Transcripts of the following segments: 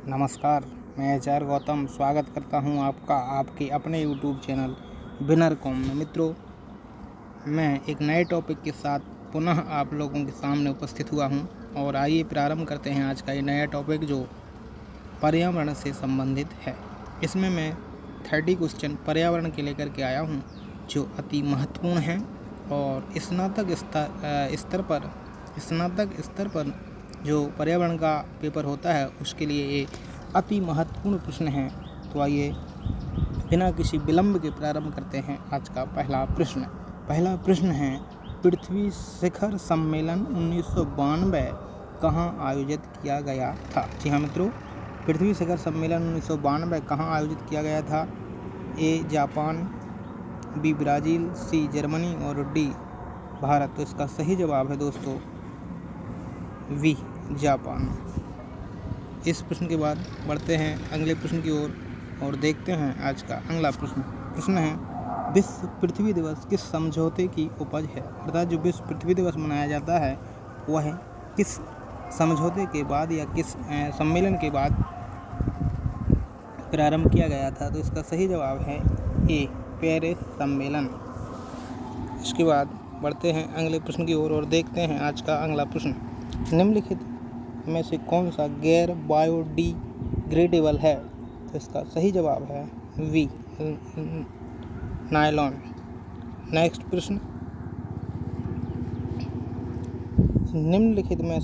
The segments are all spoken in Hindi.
नमस्कार, मैं एचआर गौतम स्वागत करता हूं आपका आपके अपने यूट्यूब चैनल विनर कॉम में। मित्रों, मैं एक नए टॉपिक के साथ पुनः आप लोगों के सामने उपस्थित हुआ हूं और आइए प्रारंभ करते हैं आज का ये नया टॉपिक जो पर्यावरण से संबंधित है। इसमें मैं 30 क्वेश्चन पर्यावरण के लेकर के आया हूं जो अति महत्वपूर्ण हैं और स्नातक स्तर पर जो पर्यावरण का पेपर होता है उसके लिए ये अति महत्वपूर्ण प्रश्न है। तो आइए बिना किसी विलंब के प्रारंभ करते हैं आज का पहला प्रश्न है, पृथ्वी शिखर सम्मेलन 1992 कहाँ आयोजित किया गया था? जी हाँ मित्रों, पृथ्वी शिखर सम्मेलन 1992 कहाँ आयोजित किया गया था? A Japan, B Brazil, C Germany और डी भारत। तो इसका सही जवाब है दोस्तों वी जापान। इस प्रश्न के बाद बढ़ते हैं अगले प्रश्न की ओर और देखते हैं आज का अगला प्रश्न है, विश्व पृथ्वी दिवस किस समझौते की उपज है? अर्थात जो विश्व पृथ्वी दिवस मनाया जाता है वह किस समझौते के बाद या किस सम्मेलन के बाद प्रारंभ किया गया था? तो इसका सही जवाब है ए पेरिस सम्मेलन। इसके बाद बढ़ते हैं अगले प्रश्न की ओर और देखते हैं आज का अगला प्रश्न, निम्नलिखित में से कौन सा गैर बायोडिग्रेडेबल है? तो इसका सही जवाब है वी नायलॉन। नेक्स्ट प्रश्न, निम्नलिखित में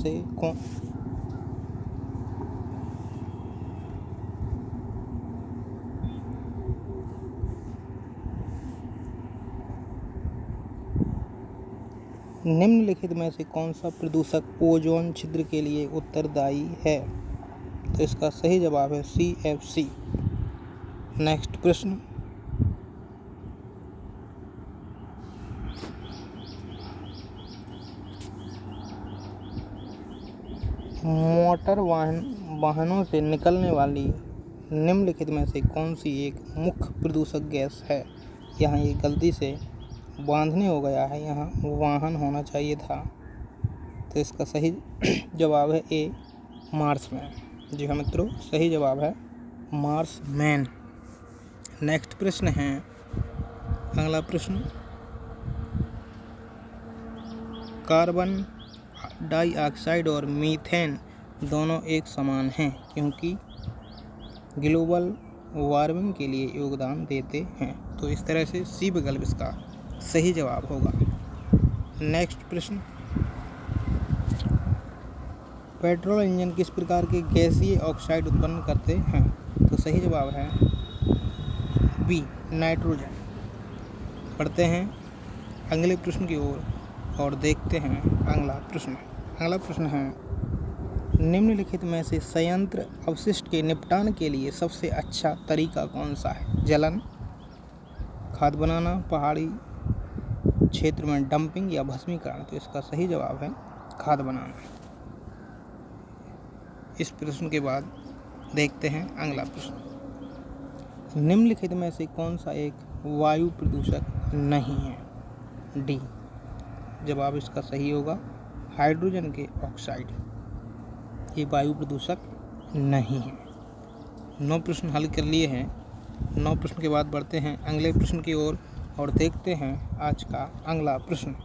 से कौन सा प्रदूषक ओजोन छिद्र के लिए उत्तरदायी है? तो इसका सही जवाब है CFC। नेक्स्ट प्रश्न, मोटर वाहनों से निकलने वाली निम्नलिखित में से कौन सी एक मुख्य प्रदूषक गैस है? यहाँ ये गलती से बांधने हो गया है, यहाँ वाहन होना चाहिए था। तो इसका सही जवाब है ए मार्समैन। जी हाँ मित्रों, सही जवाब है मार्समैन। नेक्स्ट प्रश्न है अगला प्रश्न, कार्बन डाइऑक्साइड और मीथेन दोनों एक समान हैं क्योंकि ग्लोबल वार्मिंग के लिए योगदान देते हैं। तो इस तरह से सी विकल्प इसका सही जवाब होगा। नेक्स्ट प्रश्न, पेट्रोल इंजन किस प्रकार के गैसीय ऑक्साइड उत्पन्न करते हैं? तो सही जवाब है बी नाइट्रोजन। पढ़ते हैं अगले प्रश्न की ओर और देखते हैं अगला प्रश्न है, निम्नलिखित में से संयंत्र अपशिष्ट के निपटान के लिए सबसे अच्छा तरीका कौन सा है? जलन, खाद बनाना, पहाड़ी क्षेत्र में डंपिंग या भस्मीकरण? तो इसका सही जवाब है खाद बनाना। इस प्रश्न के बाद देखते हैं अगला प्रश्न, निम्नलिखित में से कौन सा एक वायु प्रदूषक नहीं है? डी जवाब इसका सही होगा हाइड्रोजन के ऑक्साइड, ये वायु प्रदूषक नहीं है। 9 प्रश्न हल कर लिए हैं। 9 प्रश्न के बाद बढ़ते हैं अगले प्रश्न की ओर और देखते हैं आज का अगला प्रश्न,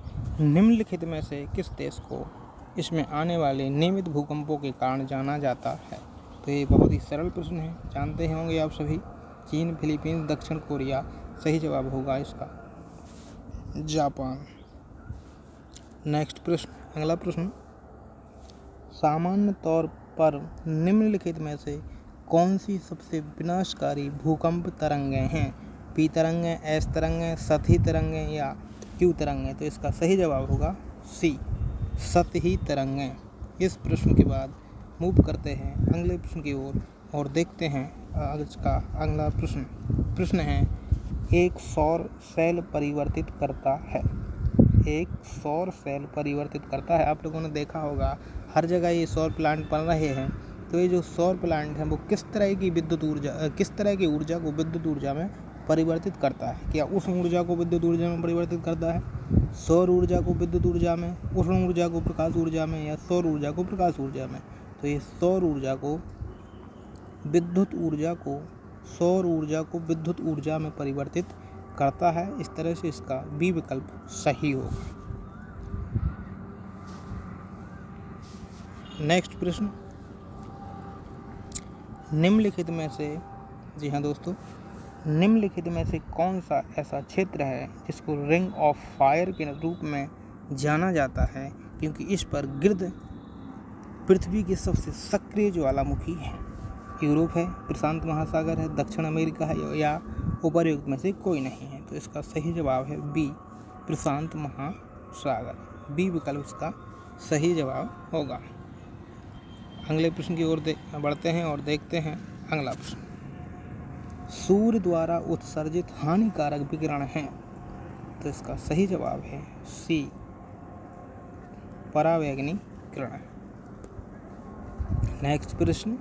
निम्नलिखित में से किस देश को इसमें आने वाले नियमित भूकंपों के कारण जाना जाता है? तो ये बहुत ही सरल प्रश्न है, जानते होंगे आप सभी, चीन, फिलीपींस, दक्षिण कोरिया। सही जवाब होगा इसका जापान। नेक्स्ट प्रश्न, अगला प्रश्न, सामान्य तौर पर निम्नलिखित में से कौन सी सबसे विनाशकारी भूकंप तरंगें हैं? पी तरंगें, एस तरंगें, सतही तरंगें या क्यू तरंगें? तो इसका सही जवाब होगा सी सतही तरंगें। इस प्रश्न के बाद मूव करते हैं अगले प्रश्न की ओर और देखते हैं आज का अगला प्रश्न है, एक सौर सेल परिवर्तित करता है? एक सौर सेल परिवर्तित करता है। आप लोगों ने देखा होगा हर जगह ये सौर प्लांट बन रहे हैं। तो ये जो सौर प्लांट है वो किस तरह की ऊर्जा को विद्युत ऊर्जा में परिवर्तित करता है? क्या उष्ण ऊर्जा को विद्युत ऊर्जा में परिवर्तित करता है, सौर ऊर्जा को विद्युत ऊर्जा में, उष्ण ऊर्जा को प्रकाश ऊर्जा में, या सौर ऊर्जा को प्रकाश ऊर्जा में? तो ये सौर ऊर्जा को विद्युत ऊर्जा को सौर ऊर्जा को विद्युत ऊर्जा में परिवर्तित करता है। इस तरह से इसका बी विकल्प सही होगा। नेक्स्ट प्रश्न, निम्नलिखित में से, जी हाँ दोस्तों, निम्नलिखित में से कौन सा ऐसा क्षेत्र है जिसको रिंग ऑफ फायर के रूप में जाना जाता है, क्योंकि इस पर गिर्द पृथ्वी के सबसे सक्रिय ज्वालामुखी है। यूरोप है, प्रशांत महासागर है, दक्षिण अमेरिका है, या उपर्युक्त में से कोई नहीं है। तो इसका सही जवाब है बी, प्रशांत महासागर। बी विकल्प इसका सही जवाब होगा। अगले प्रश्न की ओर बढ़ते हैं और देखते हैं अगला प्रश्न। सूर्य द्वारा उत्सर्जित हानिकारक विकिरण है। तो इसका सही जवाब है सी, परावैंगनी किरण। नेक्स्ट प्रश्न,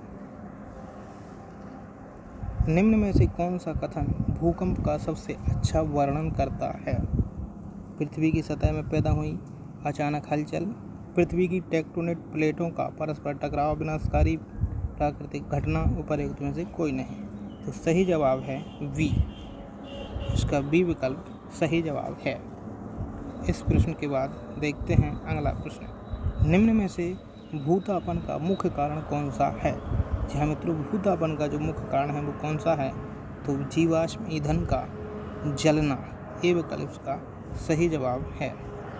निम्न में से कौन सा कथन भूकंप का सबसे अच्छा वर्णन करता है? पृथ्वी की सतह में पैदा हुई अचानक हलचल, पृथ्वी की टेक्टोनिक प्लेटों का परस्पर टकराव, विनाशकारी प्राकृतिक घटना, उपर्युक्त में से कोई नहीं। तो सही जवाब है बी, इसका बी विकल्प सही जवाब है। इस प्रश्न के बाद देखते हैं अगला प्रश्न। निम्न में से भूतापन का मुख्य कारण कौन सा है? जी हाँ मित्रों, भूतापन का जो मुख्य कारण है वो कौन सा है? तो जीवाश्म ईंधन का जलना, ये विकल्प इसका सही जवाब है।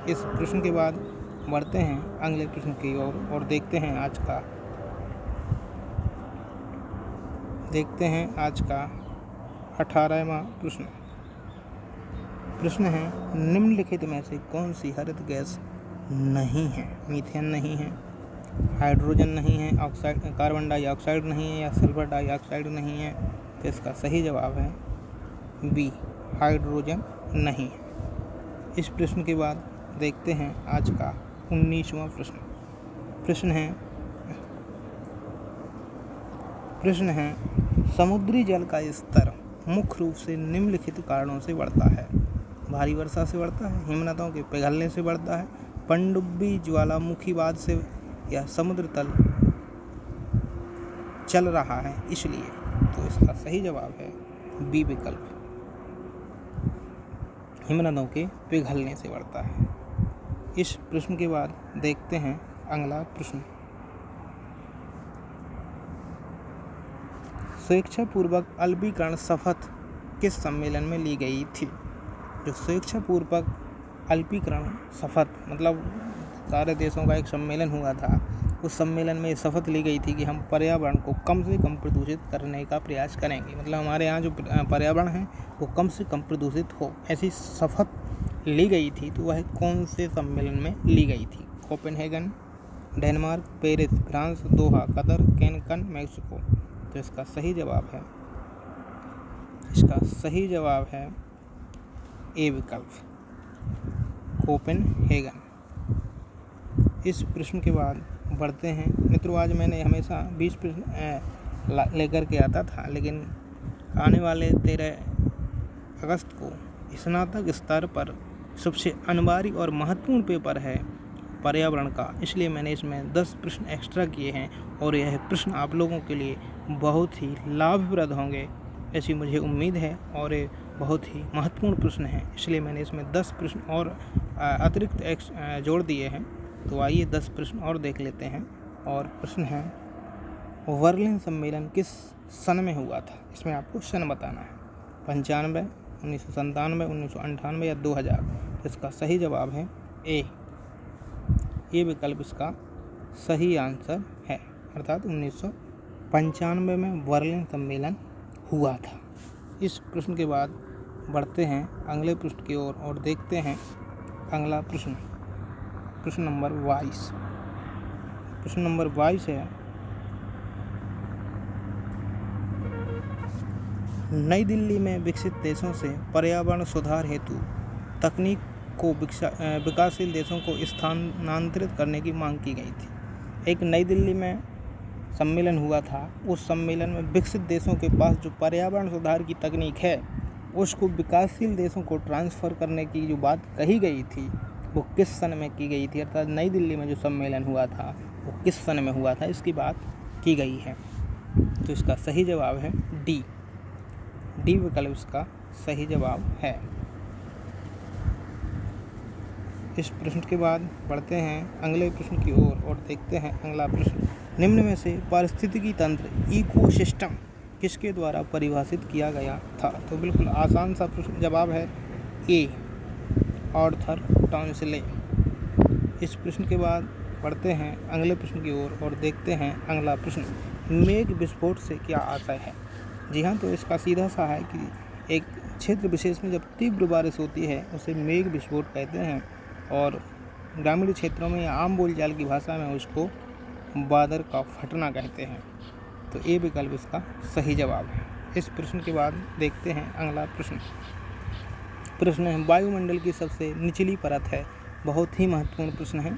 इस प्रश्न के बाद बढ़ते हैं अगले प्रश्न की ओर और देखते हैं आज का 18वां प्रश्न। प्रश्न है, निम्नलिखित में से कौन सी हरित गैस नहीं है? मीथेन नहीं है, हाइड्रोजन नहीं है, ऑक्साइड कार्बन डाइऑक्साइड नहीं है, या सल्फर डाइऑक्साइड नहीं है। तो इसका सही जवाब है बी, हाइड्रोजन नहीं है। इस प्रश्न के बाद देखते हैं आज का 19वां प्रश्न। प्रश्न है समुद्री जल का स्तर मुख्य रूप से निम्नलिखित कारणों से बढ़ता है। भारी वर्षा से बढ़ता है, हिमनदों के पिघलने से बढ़ता है, पनडुब्बी ज्वालामुखीवाद से, या समुद्र तल चल रहा है इसलिए। तो इसका सही जवाब है बी विकल्प, हिमनदों के पिघलने से बढ़ता है। इस प्रश्न के बाद देखते हैं अगला प्रश्न। स्वेच्छापूर्वक अल्पीकरण शपथ किस सम्मेलन में ली गई थी? जो स्वेच्छापूर्वक अल्पीकरण शपथ मतलब सारे देशों का एक सम्मेलन हुआ था, उस सम्मेलन में शपथ ली गई थी कि हम पर्यावरण को कम से कम प्रदूषित करने का प्रयास करेंगे। मतलब हमारे यहाँ जो पर्यावरण है वो कम से कम प्रदूषित हो, ऐसी शपथ ली गई थी। तो वह कौन से सम्मेलन में ली गई थी? Copenhagen, Denmark, Paris France, Doha Qatar, कैनकन Mexico. तो इसका सही जवाब है ए विकल्प, कोपेनहेगन। इस प्रश्न के बाद बढ़ते हैं मित्रों। आज मैंने हमेशा 20 प्रश्न लेकर के आता था, लेकिन आने वाले 13 अगस्त को स्नातक स्तर पर सबसे अनिवार्य और महत्वपूर्ण पेपर है पर्यावरण का, इसलिए मैंने इसमें 10 प्रश्न एक्स्ट्रा किए हैं और यह प्रश्न आप लोगों के लिए बहुत ही लाभप्रद होंगे ऐसी मुझे उम्मीद है, और ये बहुत ही महत्वपूर्ण प्रश्न है, इसलिए मैंने इसमें 10 प्रश्न और अतिरिक्त जोड़ दिए हैं। तो आइए 10 प्रश्न और देख लेते हैं। और प्रश्न है, बर्लिन सम्मेलन किस सन में हुआ था? इसमें आपको सन बताना है। 95, 1997, 1998 या 2000। तो इसका सही जवाब है ए, ये विकल्प इसका सही आंसर है, अर्थात 1995 में बर्लिन सम्मेलन हुआ था। इस प्रश्न के बाद बढ़ते हैं अगले प्रश्न की ओर और देखते हैं अगला प्रश्न। प्रश्न नंबर 22। प्रश्न नंबर 22 है, नई दिल्ली में विकसित देशों से पर्यावरण सुधार हेतु तकनीक को विकासशील देशों को स्थानांतरित करने की मांग की गई थी। एक नई दिल्ली में सम्मेलन हुआ था, उस सम्मेलन में विकसित देशों के पास जो पर्यावरण सुधार की तकनीक है उसको विकासशील देशों को ट्रांसफ़र करने की जो बात कही गई थी वो किस सन में की गई थी, अर्थात नई दिल्ली में जो सम्मेलन हुआ था वो किस सन में हुआ था, इसकी बात की गई है। तो इसका सही जवाब है डी। डी विकल्प इसका सही जवाब है। इस प्रश्न के बाद बढ़ते हैं अगले प्रश्न की ओर और देखते हैं अगला प्रश्न। निम्न में से पारिस्थितिकी तंत्र इकोसिस्टम किसके द्वारा परिभाषित किया गया था? तो बिल्कुल आसान सा प्रश्न जवाब है ए, आर्थर टॉन्सले। इस प्रश्न के बाद बढ़ते हैं अगले प्रश्न की ओर और देखते हैं अगला प्रश्न। मेघ विस्फोट से क्या आशय है? जी हाँ, तो इसका सीधा सा है कि एक क्षेत्र विशेष में जब तीव्र बारिश होती है उसे मेघ विस्फोट कहते हैं, और ग्रामीण क्षेत्रों में या आम बोलचाल की भाषा में उसको बादल का फटना कहते हैं। तो ए विकल्प इसका सही जवाब है। इस प्रश्न के बाद देखते हैं अगला प्रश्न। प्रश्न है वायुमंडल की सबसे निचली परत है। बहुत ही महत्वपूर्ण प्रश्न है।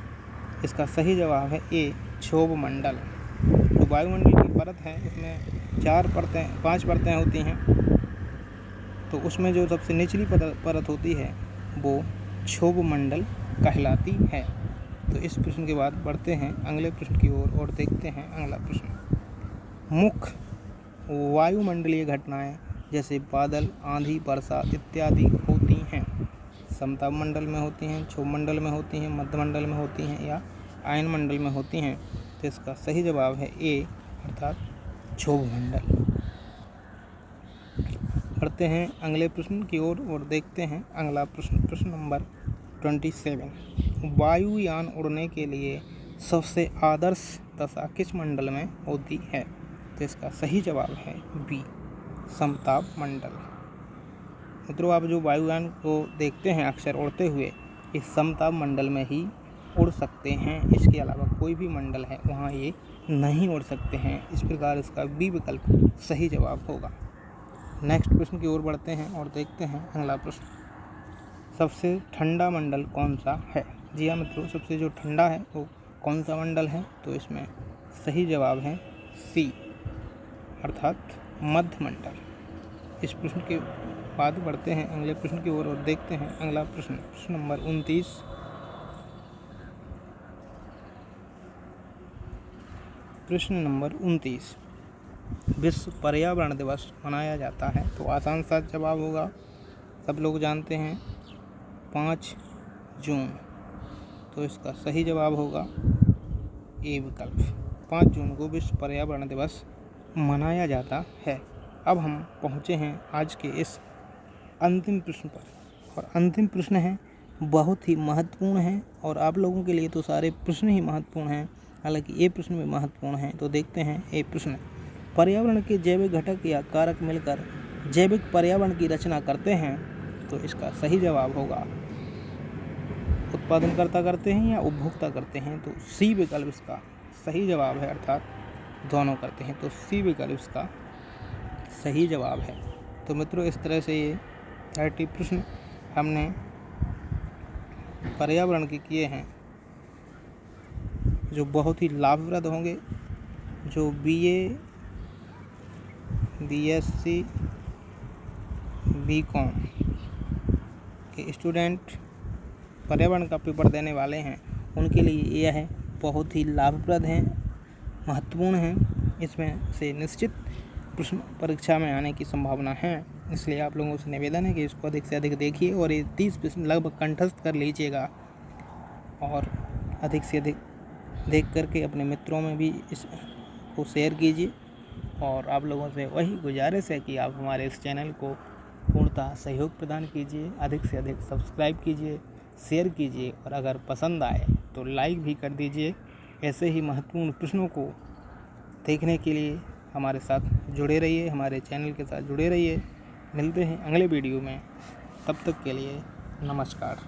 इसका सही जवाब है ए, क्षोभ मंडल। जो वायुमंडल की परत है इसमें 5 परतें होती हैं, तो उसमें जो सबसे निचली परत होती है वो क्षोभ मंडल कहलाती है। तो इस प्रश्न के बाद बढ़ते हैं अगले प्रश्न की ओर और देखते हैं अगला प्रश्न। मुख्य वायुमंडलीय घटनाएं जैसे बादल, आंधी, वर्षा इत्यादि होती हैं समताप मंडल में होती हैं, क्षोभ मंडल में होती हैं, मध्य मंडल में होती हैं या आयन मंडल में होती हैं। तो इसका सही जवाब है ए, अर्थात क्षोभ मंडल। बढ़ते हैं अगले प्रश्न की ओर और देखते हैं अगला प्रश्न। प्रश्न नंबर 27। वायुयान उड़ने के लिए सबसे आदर्श दशा किस मंडल में होती है? तो इसका सही जवाब है बी, समताप मंडल। मित्रों, आप जो वायुयान को देखते हैं अक्सर उड़ते हुए, इस समताप मंडल में ही उड़ सकते हैं। इसके अलावा कोई भी मंडल है वहाँ ये नहीं उड़ सकते हैं। इस प्रकार इसका बी विकल्प सही जवाब होगा। नेक्स्ट प्रश्न की ओर बढ़ते हैं और देखते हैं अगला प्रश्न। सबसे ठंडा मंडल कौन सा है? जी हाँ मित्रों, सबसे जो ठंडा है वो कौन सा मंडल है? तो इसमें सही जवाब है सी, अर्थात मध्य मंडल। इस प्रश्न के बाद बढ़ते हैं अगले प्रश्न की ओर और देखते हैं अगला प्रश्न। प्रश्न नंबर 29। प्रश्न नंबर 29। विश्व पर्यावरण दिवस मनाया जाता है? तो आसान सा जवाब होगा, सब लोग जानते हैं, 5 जून। तो इसका सही जवाब होगा ए विकल्प। 5 जून को विश्व पर्यावरण दिवस मनाया जाता है। अब हम पहुँचे हैं आज के इस अंतिम प्रश्न पर, और अंतिम प्रश्न है बहुत ही महत्वपूर्ण है, और आप लोगों के लिए तो सारे प्रश्न ही महत्वपूर्ण हैं, हालांकि ये प्रश्न भी महत्वपूर्ण है। तो देखते हैं ये प्रश्न। पर्यावरण के जैविक घटक या कारक मिलकर जैविक पर्यावरण की रचना करते हैं? तो इसका सही जवाब होगा उत्पादनकर्ता करते हैं या उपभोक्ता करते हैं? तो सी विकल्प इसका सही जवाब है, अर्थात दोनों करते हैं। तो सी विकल्प इसका सही जवाब है। तो मित्रों, इस तरह से ये 30 प्रश्न हमने पर्यावरण के किए हैं, जो बहुत ही लाभप्रद होंगे। जो BA, BSc, BCom के स्टूडेंट पर्यावरण का पेपर देने वाले हैं, उनके लिए यह है बहुत ही लाभप्रद हैं, महत्वपूर्ण हैं। इसमें से निश्चित प्रश्न परीक्षा में आने की संभावना है। इसलिए आप लोगों से निवेदन है कि इसको अधिक से अधिक देखिए और ये 30 प्रश्न लगभग कंठस्थ कर लीजिएगा, और अधिक से अधिक देख करके अपने मित्रों में भी इसको शेयर कीजिए। और आप लोगों से वही गुजारिश है कि आप हमारे इस चैनल को पूर्णतः सहयोग प्रदान कीजिए, अधिक से अधिक सब्सक्राइब कीजिए, शेयर कीजिए, और अगर पसंद आए तो लाइक भी कर दीजिए। ऐसे ही महत्वपूर्ण प्रश्नों को देखने के लिए हमारे साथ जुड़े रहिए, हमारे चैनल के साथ जुड़े रहिए। मिलते हैं अगले वीडियो में, तब तक के लिए नमस्कार।